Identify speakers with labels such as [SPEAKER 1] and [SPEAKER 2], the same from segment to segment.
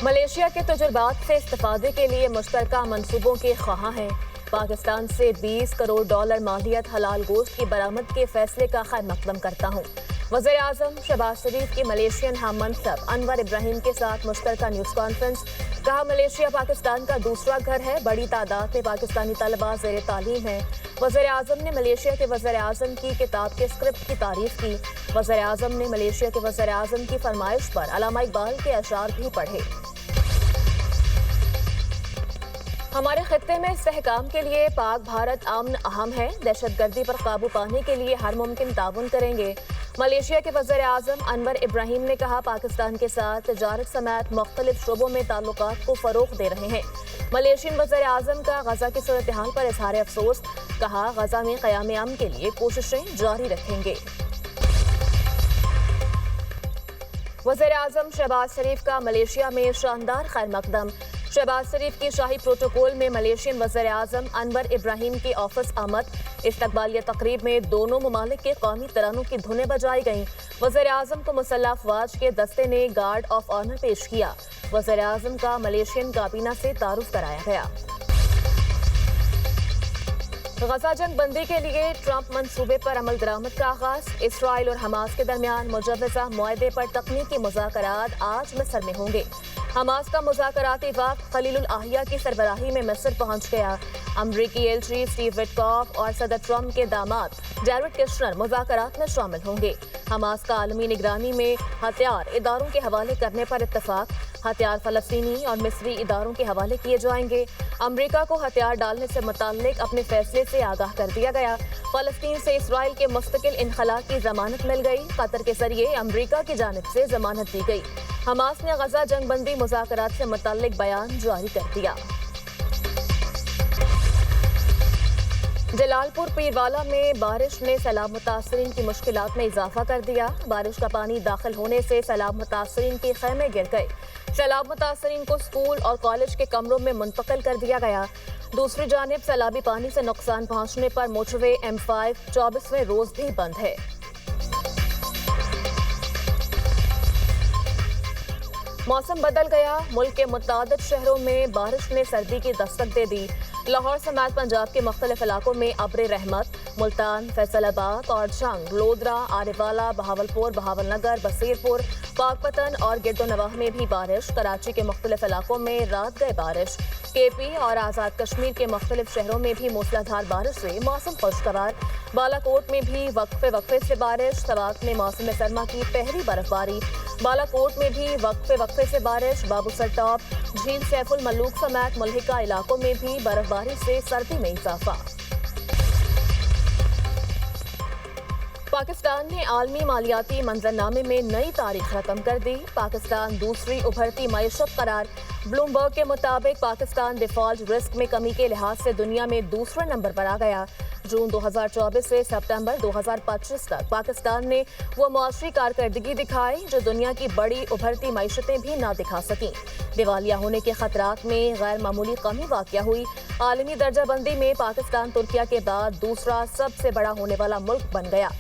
[SPEAKER 1] Malaysia के तजुर्बात से इस्तेफादे के लिए मुश्तरका मंसूबों के ख्वाहां हैं। पाकिस्तान से $20 करोड़ मालियत हलाल गोश्त की बरामद के फैसले का खैर मकदम करता हूँ। वज़ीर आज़म शहबाज शरीफ की मलेशियन हम मनसब अनवर इब्राहिम के साथ मुश्तरका न्यूज़ कॉन्फ्रेंस। कहा, मलेशिया पाकिस्तान का दूसरा घर है। बड़ी तादाद में पाकिस्तानी तलबा ज़ेर तालीम है। वज़ीर आज़म ने मलेशिया के वज़ीर आज़म की किताब के स्क्रिप्ट की तारीफ की। वज़ीर आज़म ने मलेशिया के वज़ीर आज़म की फरमाइश पर अल्लामा इकबाल के अशार भी पढ़े। हमारे खत्ते में इस्तेहकाम के लिए पाक भारत अमन अहम है। दहशतगर्दी पर काबू पाने के लिए हर मुमकिन ताउन करेंगे। मलेशिया के वज़ीर आज़म अनवर इब्राहिम ने कहा, पाकिस्तान के साथ तजारत समेत मुख्तलिफ शोबों में ताल्लुकात को फ़रोग़ दे रहे हैं। मलेशियन वज़ीर आज़म का गज़ा की सूरत हाल पर इज़हार अफसोस। कहा, गज़ा में क़याम अमन के लिए कोशिशें जारी रखेंगे। वज़ीर आज़म शहबाज शरीफ का मलेशिया में शानदार खैर मकदम। शहबाज शरीफ की शाही प्रोटोकॉल में मलेशियन वज़ीर आज़म अनवर इब्राहिम की ऑफिस आमद। इस्तकबालिया तकरीब में दोनों ममालिक के कौमी तरानों की धुनें बजाई गईं। वज़ीर आज़म को मुसल्लह अफ़वाज के दस्ते ने गार्ड ऑफ ऑनर पेश किया। वज़ीर आज़म का मलेशियन काबीना से तारुफ कराया गया। गजा जंग बंदी के लिए ट्रंप मंसूबे पर अमल दरामद का आगाज। इसराइल और हमास के दरमियान मुजव्वज़ा मुआहदे पर तकनीकी मुज़ाकरात आज मिस्र में होंगे। हमास का मुज़ाकराती वक्त खलीलुल अहिया की सरबराही में मिस्र पहुंच गया। अमरीकी एलची स्टीव विटकॉफ और सदर ट्रंप के दामाद जैरेड किश्नर मुज़ाकरात में शामिल होंगे। हमास का आलमी निगरानी में हथियार इदारों के हवाले करने पर इत्तफाक। हथियार फ़लस्तीनी और मिस्री इदारों के हवाले किए जाएंगे। अमरीका को हथियार डालने से मुताल्लिक अपने फैसले से आगाह कर दिया गया। फ़लस्तीन से इसराइल के मुस्तकिल इनखला की जमानत मिल गई। कतर के जरिए अमरीका की जानिब से जमानत दी गई। हमास ने गजा जंग बंदी मुज़ाकरात से मुताल्लिक बयान जारी कर दिया। जलालपुर पीरवाला में बारिश ने सैलाब मुतासरीन की मुश्किलात में इजाफा कर दिया। बारिश का पानी दाखिल होने से सैलाब मुतासरीन के खैमे गिर गए। सैलाब मुतासरीन को स्कूल और कॉलेज के कमरों में मुंतकिल कर दिया गया। दूसरी जानिब सैलाबी पानी से नुकसान पहुंचने पर मोटरवे M5 24वें रोज भी बंद है। मौसम बदल गया। मुल्क के मुतादिद शहरों में बारिश ने सर्दी की दस्तक दे दी। लाहौर समेत पंजाब के मुख्तलिफ इलाकों में अब्र रहमत। मुल्तान, फैसलाबाद और जंग, लोधरा, आरेवाला, बहावलपुर, बहावलनगर, बसीरपुर, पाकपतन और गिरदोनवाह में भी बारिश। कराची के मुख्तलिफ इलाकों में रात गए बारिश। KP और आज़ाद कश्मीर के मुख्तलिफ शहरों में भी मूसलाधार बारिश से मौसम खुशगवार। बालाकोट में भी वक्फे से बारिश। सवात में मौसम सरमा की पहली बर्फबारी। बालाकोट में भी वक्फे से बारिश। बाबूसर टॉप, झील सैफुल मलूक समेत मुल्हिका इलाकों में भी बर्फबारी से सर्दी में इजाफा। पाकिस्तान ने आलमी मालियाती मंजरनामे में नई तारीख रकम कर दी। पाकिस्तान दूसरी उभरती मईशत करार। ब्लूमबर्ग के मुताबिक पाकिस्तान डिफॉल्ट रिस्क में कमी के लिहाज से दुनिया में दूसरे नंबर पर आ गया। जून 2024 से सितंबर 2025 तक पाकिस्तान ने वो मुआशरी कारकर्दगी दिखाई जो दुनिया की बड़ी उभरती मईशतें भी ना दिखा सकीं। दिवालिया होने के खतरात में गैर मामूली कमी वाक़या हुई। आलमी दर्जाबंदी में पाकिस्तान तुर्किया के बाद दूसरा सबसे बड़ा होने वाला मुल्क बन गया।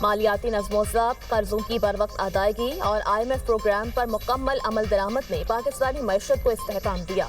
[SPEAKER 1] मालियाती नज़्म-ओ-ज़ब्त, कर्जों की बरवक्त अदायगी और IMF प्रोग्राम पर मुकम्मल अमल दरामद ने पाकिस्तानी मईशत को इस्तेहकाम दिया।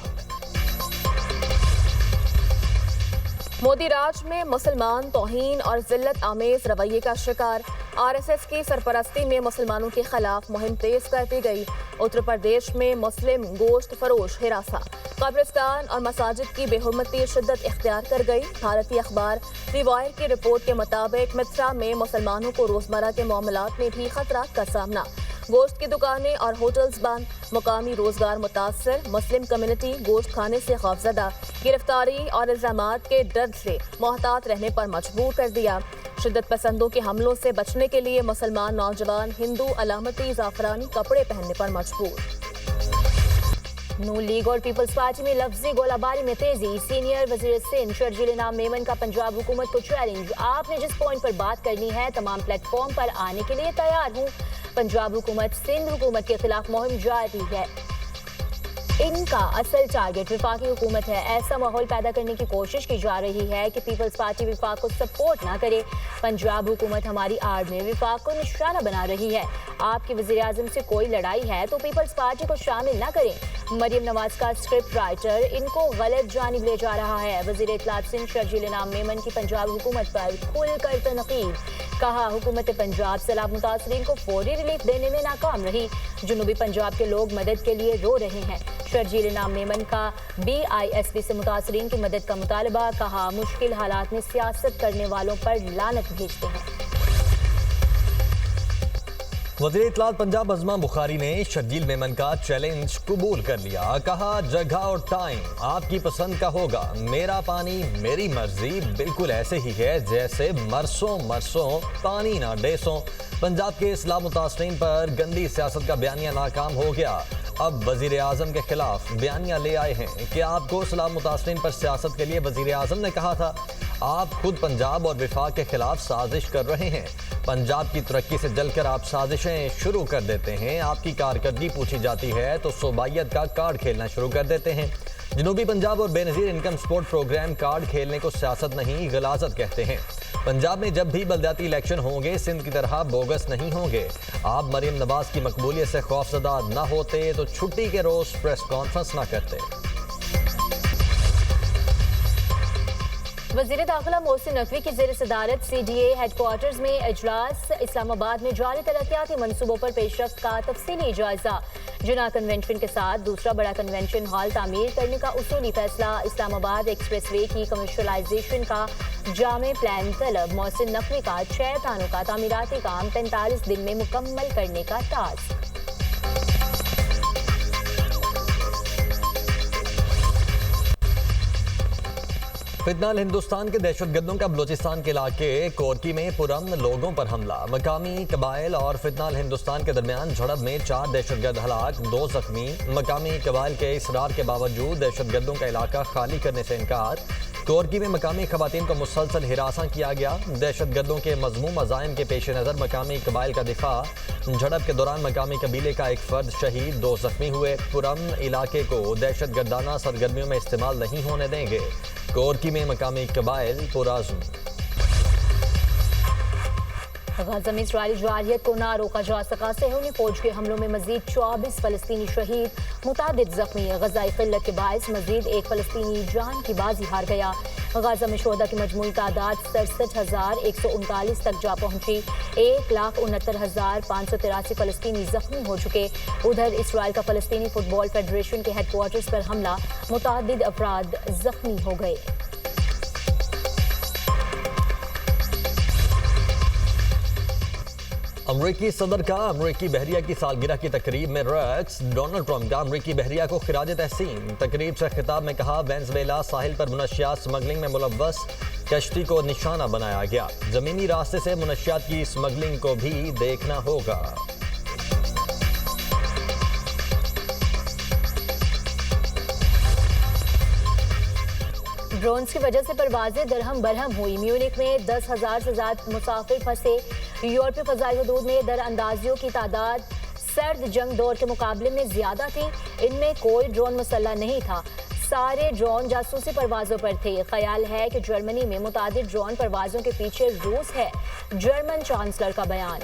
[SPEAKER 1] मोदी राज में मुसलमान तौहीन और जिल्लत आमेज रवैये का शिकार। RSS की सरपरस्ती में मुसलमानों के खिलाफ मुहिम तेज कर दी गई। उत्तर प्रदेश में मुस्लिम गोश्त फरोश हिरासा। कब्रिस्तान और मसाजिद की बेहुरमती शिद्दत इख्तियार कर गई। भारतीय अखबार रिवायर की रिपोर्ट के मुताबिक मित्रा में मुसलमानों को रोजमर्रा के मामलात में भी खतरात का सामना। गोश्त की दुकानें और होटल्स बंद। मुकामी रोजगार मुतासर। मुस्लिम कम्युनिटी गोश्त खाने से खौफजदा। गिरफ्तारी और इल्जामात के डर से मोहतात रहने पर मजबूर कर दिया। शिद्दत पसंदों के हमलों से बचने के लिए मुसलमान नौजवान हिंदू अलामती ज़ाफ़रानी कपड़े पहनने पर मजबूर।
[SPEAKER 2] नून लीग और पीपल्स पार्टी में लफ्जी गोलाबारी में तेजी। सीनियर वजीर सिंध शर्जील इनाम मेमन का पंजाब हुकूमत को चैलेंज। आपने जिस पॉइंट पर बात करनी है तमाम प्लेटफॉर्म पर आने के लिए तैयार हूँ। पंजाब हुकूमत सिंध हुकूमत के खिलाफ मुहिम जारी है। इनका असल टारगेट विफाकी हुकूमत है। ऐसा माहौल पैदा करने की कोशिश की जा रही है कि पीपल्स पार्टी विफाक को सपोर्ट ना करे। पंजाब हुकूमत हमारी आड़ में विफाक को निशाना बना रही है। आपके वज़ीर आज़म से कोई लड़ाई है तो पीपल्स पार्टी को शामिल ना करें। مریم نواز کا اسکرپٹ رائٹر ان کو غلط جانب لے جا رہا ہے۔ وزیر اطلاعات سندھ شرجیل انعام میمن کی پنجاب حکومت پر کھل کر تنقید، کہا حکومت پنجاب سیلاب متاثرین کو فوری ریلیف دینے میں ناکام رہی، جنوبی پنجاب کے لوگ مدد کے لیے رو رہے ہیں۔ شرجیل انعام میمن کا BISP سے متاثرین کی مدد کا مطالبہ، کہا مشکل حالات میں سیاست کرنے والوں پر لعنت بھیجتے ہیں۔
[SPEAKER 3] وزیر اطلاعات پنجاب ازما بخاری نے شرجیل میمن کا چیلنج قبول کر لیا، کہا جگہ اور ٹائم آپ کی پسند کا ہوگا، میرا پانی میری مرضی بالکل ایسے ہی ہے جیسے مرسوں پانی نہ ڈیسوں۔ پنجاب کے سیلاب متاثرین پر گندی سیاست کا بیانیہ ناکام ہو گیا، اب وزیر اعظم کے خلاف بیانیہ لے آئے ہیں کہ آپ کو سیلاب متاثرین پر سیاست کے لیے وزیر اعظم نے کہا تھا، آپ خود پنجاب اور وفاق کے خلاف سازش کر رہے ہیں، پنجاب کی ترقی سے جل کر آپ سازشیں شروع کر دیتے ہیں، آپ کی کارکردگی پوچھی جاتی ہے تو صوبائیت کا کارڈ کھیلنا شروع کر دیتے ہیں۔ جنوبی پنجاب اور بے نظیر انکم سپورٹ پروگرام کارڈ کھیلنے کو سیاست نہیں غلاظت کہتے ہیں۔ پنجاب میں جب بھی بلدیاتی الیکشن ہوں گے سندھ کی طرح بوگس نہیں ہوں گے۔ آپ مریم نواز کی مقبولیت سے خوفزدہ نہ ہوتے تو چھٹی کے روز پریس کانفرنس نہ کرتے۔
[SPEAKER 2] وزیر داخلہ محسن نقوی کی زیر صدارت CDA ہیڈ کوارٹرز میں اجلاس، اسلام آباد میں جاری ترقیاتی منصوبوں پر پیش رفت کا تفصیلی جائزہ، جناح کنونشن کے ساتھ دوسرا بڑا کنونشن ہال تعمیر کرنے کا اصولی فیصلہ، اسلام آباد ایکسپریس وے کی کمرشلائزیشن کا جامع پلان طلب، محسن نقوی کا 6 تھانوں کا تعمیراتی کام 45 دن میں مکمل کرنے کا ٹاسک۔
[SPEAKER 3] فتنہ ہندوستان کے دہشت گردوں کا بلوچستان کے علاقے کورکی میں پرامن لوگوں پر حملہ، مقامی قبائل اور فتنہ ہندوستان کے درمیان جھڑپ میں 4 دہشت گرد ہلاک، 2 زخمی، مقامی قبائل کے اصرار کے باوجود دہشت گردوں کا علاقہ خالی کرنے سے انکار، کورکی میں مقامی خواتین کو مسلسل ہراساں کیا گیا، دہشت گردوں کے مذموم عزائم کے پیش نظر مقامی قبائل کا دفاع، جھڑپ کے دوران مقامی قبیلے کا ایک فرد شہید، 2 زخمی ہوئے، پرامن علاقے کو دہشت گردانہ سرگرمیوں میں استعمال نہیں ہونے دیں گے، کورکی میں مقامی قبائل پرعزم۔
[SPEAKER 2] غزہ میں اسرائیلی جارحیت کو نہ روکا جا سکا، صہیونی فوج کے حملوں میں مزید 24 فلسطینی شہید، متعدد زخمی، غذائی قلت کے باعث مزید ایک فلسطینی جان کی بازی ہار گیا۔ غزہ میں شہداء کی مجموعی تعداد 67,139 تک جا پہنچی، 1,69,583 فلسطینی زخمی ہو چکے۔ ادھر اسرائیل کا فلسطینی فٹ بال فیڈریشن کے ہیڈ کوارٹرز پر حملہ، متعدد افراد زخمی ہو گئے۔
[SPEAKER 3] امریکی صدر کا امریکی بحریہ کی سالگرہ کی تقریب میں رقص، ڈونلڈ ٹرمپ کا امریکی بحریہ کو خراج تحسین، تقریب سے خطاب میں کہا وینزویلا ساحل پر منشیات سمگلنگ میں ملوث کشتی کو نشانہ بنایا گیا، زمینی راستے سے منشیات کی سمگلنگ کو بھی دیکھنا ہوگا۔
[SPEAKER 2] ڈرونز کی وجہ سے پروازیں درہم برہم ہوئی، میونک میں 10,000 سے زیادہ مسافر پھنسے، یورپی فضائی حدود میں در اندازیوں کی تعداد سرد جنگ دور کے مقابلے میں زیادہ تھی، ان میں کوئی ڈرون مسلح نہیں تھا، سارے ڈرون جاسوسی پروازوں پر تھے۔ خیال ہے کہ جرمنی میں متعدد ڈرون پروازوں کے پیچھے روس ہے، جرمن چانسلر کا بیان۔